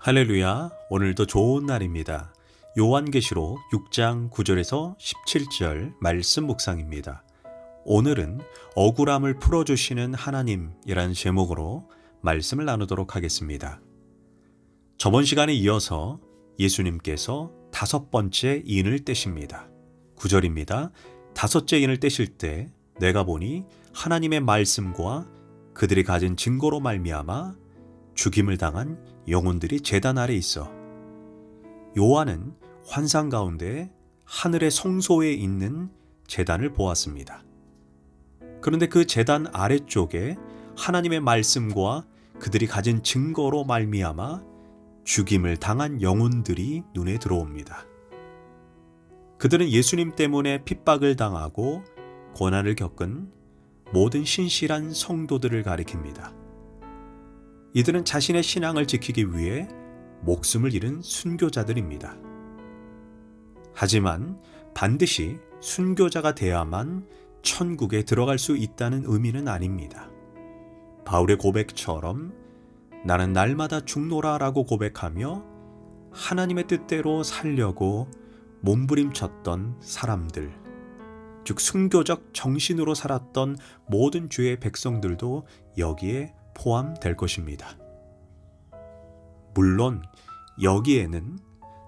할렐루야, 오늘도 좋은 날입니다. 요한계시록 6장 9절에서 17절 말씀 묵상입니다. 오늘은 억울함을 풀어주시는 하나님이라는 제목으로 말씀을 나누도록 하겠습니다. 저번 시간에 이어서 예수님께서 5번째 인을 떼십니다. 9절입니다. 5째 인을 떼실 때 내가 보니 하나님의 말씀과 그들이 가진 증거로 말미암아 죽임을 당한 영혼들이 제단 아래 있어 요한은 환상 가운데 하늘의 성소에 있는 제단을 보았습니다. 그런데 그 제단 아래쪽에 하나님의 말씀과 그들이 가진 증거로 말미암아 죽임을 당한 영혼들이 눈에 들어옵니다. 그들은 예수님 때문에 핍박을 당하고 고난을 겪은 모든 신실한 성도들을 가리킵니다. 이들은 자신의 신앙을 지키기 위해 목숨을 잃은 순교자들입니다. 하지만 반드시 순교자가 돼야만 천국에 들어갈 수 있다는 의미는 아닙니다. 바울의 고백처럼 나는 날마다 죽노라라고 고백하며 하나님의 뜻대로 살려고 몸부림쳤던 사람들, 즉 순교적 정신으로 살았던 모든 주의 백성들도 여기에 포함될 것입니다. 물론 여기에는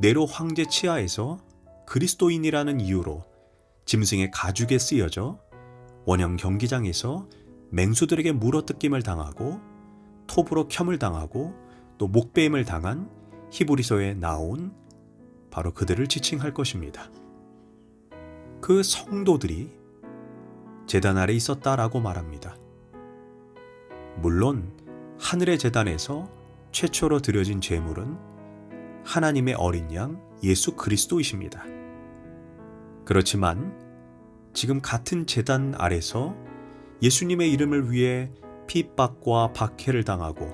네로 황제 치하에서 그리스도인이라는 이유로 짐승의 가죽에 쓰여져 원형 경기장에서 맹수들에게 물어뜯김을 당하고 톱으로 켬을 당하고 또 목베임을 당한 히브리서에 나온 바로 그들을 지칭할 것입니다. 그 성도들이 제단 아래 있었다라고 말합니다. 물론 하늘의 제단에서 최초로 드려진 제물은 하나님의 어린 양 예수 그리스도이십니다. 그렇지만 지금 같은 제단 아래서 예수님의 이름을 위해 핍박과 박해를 당하고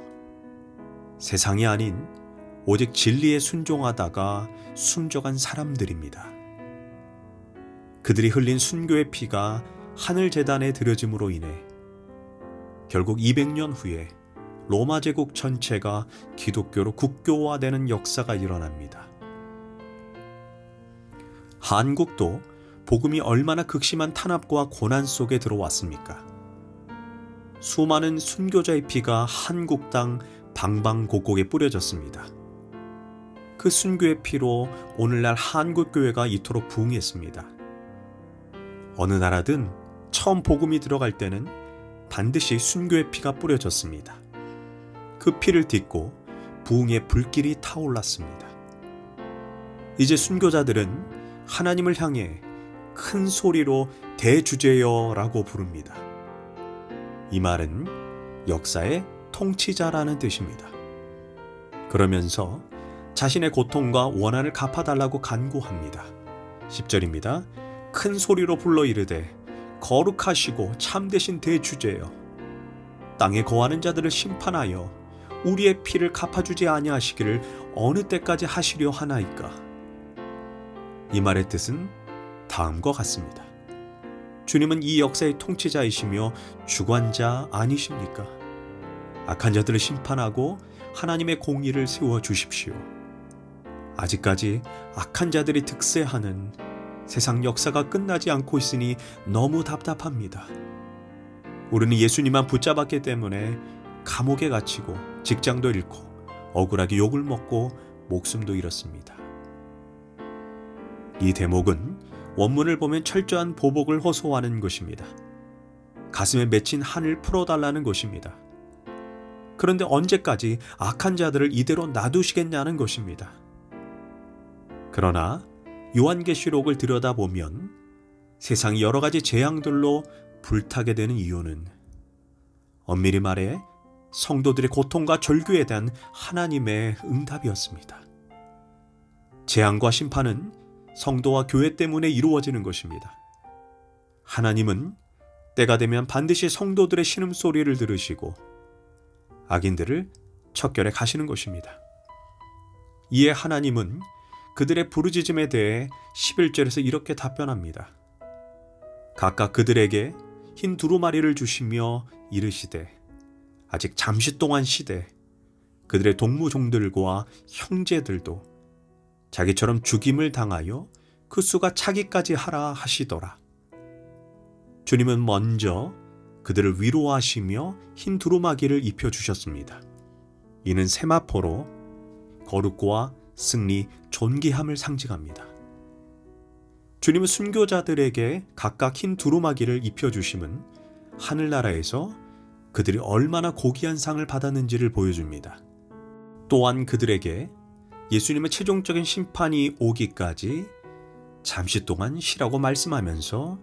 세상이 아닌 오직 진리에 순종하다가 숨져간 사람들입니다. 그들이 흘린 순교의 피가 하늘 제단에 드려짐으로 인해 결국 200년 후에 로마 제국 전체가 기독교로 국교화되는 역사가 일어납니다. 한국도 복음이 얼마나 극심한 탄압과 고난 속에 들어왔습니까? 수많은 순교자의 피가 한국 땅 방방곡곡에 뿌려졌습니다. 그 순교의 피로 오늘날 한국교회가 이토록 부흥했습니다. 어느 나라든 처음 복음이 들어갈 때는 반드시 순교의 피가 뿌려졌습니다. 그 피를 딛고 부흥의 불길이 타올랐습니다. 이제 순교자들은 하나님을 향해 큰 소리로 대주제여라고 부릅니다. 이 말은 역사의 통치자라는 뜻입니다. 그러면서 자신의 고통과 원한을 갚아달라고 간구합니다. 10절입니다. 큰 소리로 불러 이르되 거룩하시고 참되신 대주제여, 땅에 거하는 자들을 심판하여 우리의 피를 갚아주지 아니하시기를 어느 때까지 하시려 하나이까. 이 말의 뜻은 다음과 같습니다. 주님은 이 역사의 통치자이시며 주관자 아니십니까? 악한 자들을 심판하고 하나님의 공의를 세워주십시오. 아직까지 악한 자들이 득세하는 세상 역사가 끝나지 않고 있으니 너무 답답합니다. 우리는 예수님만 붙잡았기 때문에 감옥에 갇히고 직장도 잃고 억울하게 욕을 먹고 목숨도 잃었습니다. 이 대목은 원문을 보면 철저한 보복을 호소하는 것입니다. 가슴에 맺힌 한을 풀어달라는 것입니다. 그런데 언제까지 악한 자들을 이대로 놔두시겠냐는 것입니다. 그러나 요한계시록을 들여다보면 세상이 여러 가지 재앙들로 불타게 되는 이유는 엄밀히 말해 성도들의 고통과 절규에 대한 하나님의 응답이었습니다. 재앙과 심판은 성도와 교회 때문에 이루어지는 것입니다. 하나님은 때가 되면 반드시 성도들의 신음소리를 들으시고 악인들을 척결해 가시는 것입니다. 이에 하나님은 그들의 부르짖음에 대해 11절에서 이렇게 답변합니다. 각각 그들에게 흰 두루마리를 주시며 이르시되 아직 잠시 동안 쉬되 그들의 동무종들과 형제들도 자기처럼 죽임을 당하여 그 수가 차기까지 하라 하시더라. 주님은 먼저 그들을 위로하시며 흰 두루마기를 입혀주셨습니다. 이는 세마포로 거룩과 승리, 존귀함을 상징합니다. 주님은 순교자들에게 각각 흰 두루마기를 입혀주심은 하늘나라에서 그들이 얼마나 고귀한 상을 받았는지를 보여줍니다. 또한 그들에게 예수님의 최종적인 심판이 오기까지 잠시 동안 쉬라고 말씀하면서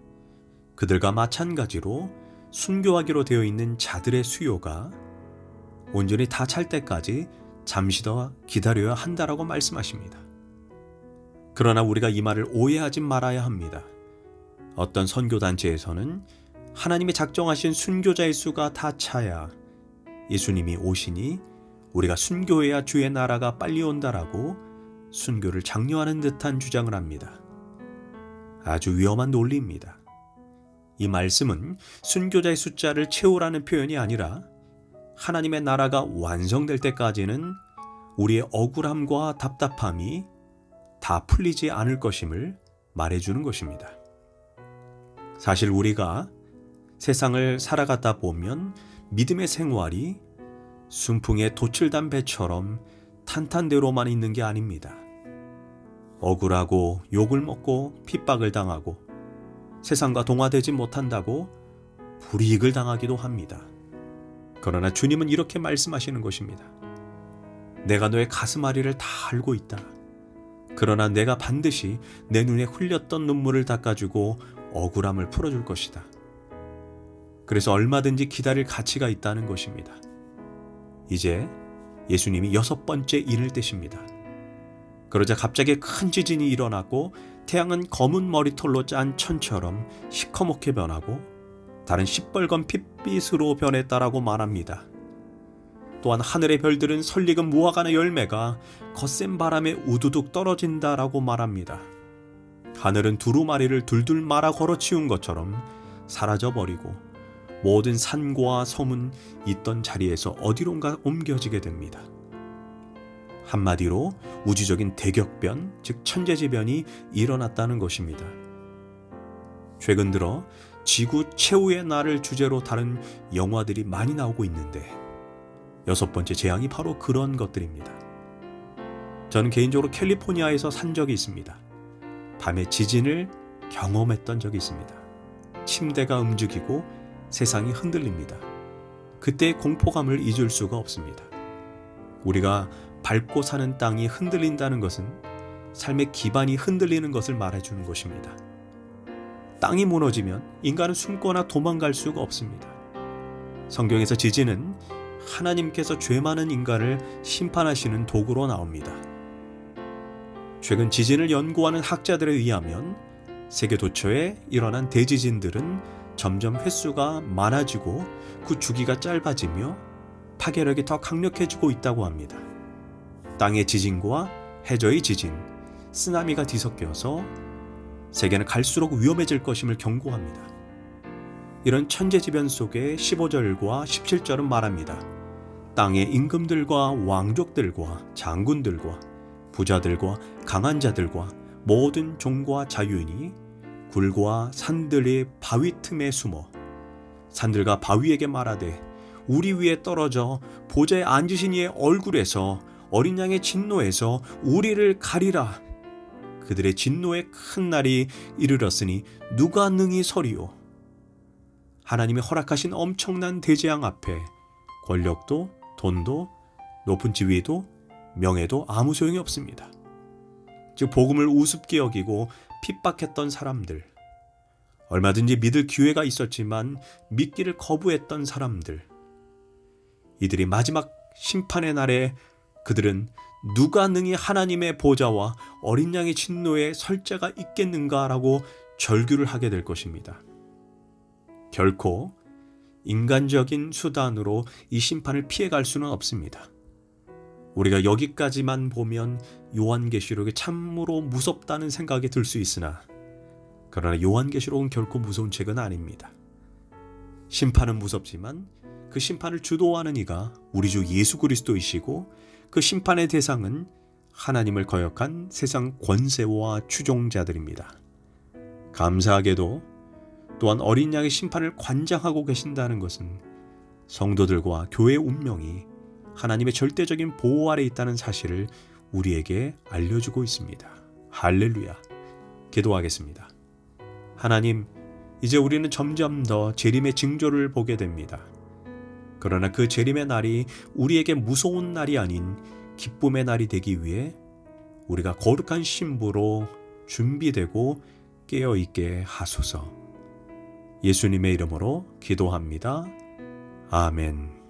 그들과 마찬가지로 순교하기로 되어 있는 자들의 수요가 온전히 다 찰 때까지 잠시 더 기다려야 한다라고 말씀하십니다. 그러나 우리가 이 말을 오해하지 말아야 합니다. 어떤 선교단체에서는 하나님이 작정하신 순교자의 수가 다 차야 예수님이 오시니 우리가 순교해야 주의 나라가 빨리 온다라고 순교를 장려하는 듯한 주장을 합니다. 아주 위험한 논리입니다. 이 말씀은 순교자의 숫자를 채우라는 표현이 아니라 하나님의 나라가 완성될 때까지는 우리의 억울함과 답답함이 다 풀리지 않을 것임을 말해주는 것입니다. 사실 우리가 세상을 살아가다 보면 믿음의 생활이 순풍에 돛을 배처럼 탄탄대로만 있는 게 아닙니다. 억울하고 욕을 먹고 핍박을 당하고 세상과 동화되지 못한다고 불이익을 당하기도 합니다. 그러나 주님은 이렇게 말씀하시는 것입니다. 내가 너의 가슴앓이를 다 알고 있다. 그러나 내가 반드시 내 눈에 흘렸던 눈물을 닦아주고 억울함을 풀어줄 것이다. 그래서 얼마든지 기다릴 가치가 있다는 것입니다. 이제 예수님이 6번째 인을 떼십니다. 그러자 갑자기 큰 지진이 일어나고 태양은 검은 머리털로 짠 천처럼 시커멓게 변하고 달은 시뻘건 핏빛으로 변했다라고 말합니다. 또한 하늘의 별들은 설익은 무화과의 열매가 거센 바람에 우두둑 떨어진다라고 말합니다. 하늘은 두루마리를 둘둘 말아 걸어치운 것처럼 사라져버리고 모든 산과 섬은 있던 자리에서 어디론가 옮겨지게 됩니다. 한마디로 우주적인 대격변, 즉 천재지변이 일어났다는 것입니다. 최근 들어 지구 최후의 날을 주제로 다룬 영화들이 많이 나오고 있는데 6번째 재앙이 바로 그런 것들입니다. 저는 개인적으로 캘리포니아에서 산 적이 있습니다. 밤에 지진을 경험했던 적이 있습니다. 침대가 움직이고 세상이 흔들립니다. 그때의 공포감을 잊을 수가 없습니다. 우리가 밟고 사는 땅이 흔들린다는 것은 삶의 기반이 흔들리는 것을 말해주는 것입니다. 땅이 무너지면 인간은 숨거나 도망갈 수가 없습니다. 성경에서 지진은 하나님께서 죄 많은 인간을 심판하시는 도구로 나옵니다. 최근 지진을 연구하는 학자들에 의하면 세계 도처에 일어난 대지진들은 점점 횟수가 많아지고 그 주기가 짧아지며 파괴력이 더 강력해지고 있다고 합니다. 땅의 지진과 해저의 지진, 쓰나미가 뒤섞여서 세계는 갈수록 위험해질 것임을 경고합니다. 이런 천재지변 속에 15절과 17절은 말합니다. 땅의 임금들과 왕족들과 장군들과 부자들과 강한 자들과 모든 종과 자유인이 굴과 산들의 바위 틈에 숨어 산들과 바위에게 말하되 우리 위에 떨어져 보좌에 앉으신 이의 얼굴에서 어린 양의 진노에서 우리를 가리라. 그들의 진노의 큰 날이 이르렀으니 누가 능히 서리요. 하나님이 허락하신 엄청난 대재앙 앞에 권력도 돈도 높은 지위도 명예도 아무 소용이 없습니다. 즉 복음을 우습게 여기고 핍박했던 사람들, 얼마든지 믿을 기회가 있었지만 믿기를 거부했던 사람들, 이들이 마지막 심판의 날에 그들은 누가 능히 하나님의 보좌와 어린 양의 진노에 설 자가 있겠는가라고 절규를 하게 될 것입니다. 결코 인간적인 수단으로 이 심판을 피해갈 수는 없습니다. 우리가 여기까지만 보면 요한계시록이 참으로 무섭다는 생각이 들 수 있으나 그러나 요한계시록은 결코 무서운 책은 아닙니다. 심판은 무섭지만 그 심판을 주도하는 이가 우리 주 예수 그리스도이시고 그 심판의 대상은 하나님을 거역한 세상 권세와 추종자들입니다. 감사하게도 또한 어린 양의 심판을 관장하고 계신다는 것은 성도들과 교회의 운명이 하나님의 절대적인 보호 아래 있다는 사실을 우리에게 알려주고 있습니다. 할렐루야. 기도하겠습니다. 하나님, 이제 우리는 점점 더 재림의 징조를 보게 됩니다. 그러나 그 재림의 날이 우리에게 무서운 날이 아닌 기쁨의 날이 되기 위해 우리가 거룩한 신부로 준비되고 깨어있게 하소서. 예수님의 이름으로 기도합니다. 아멘.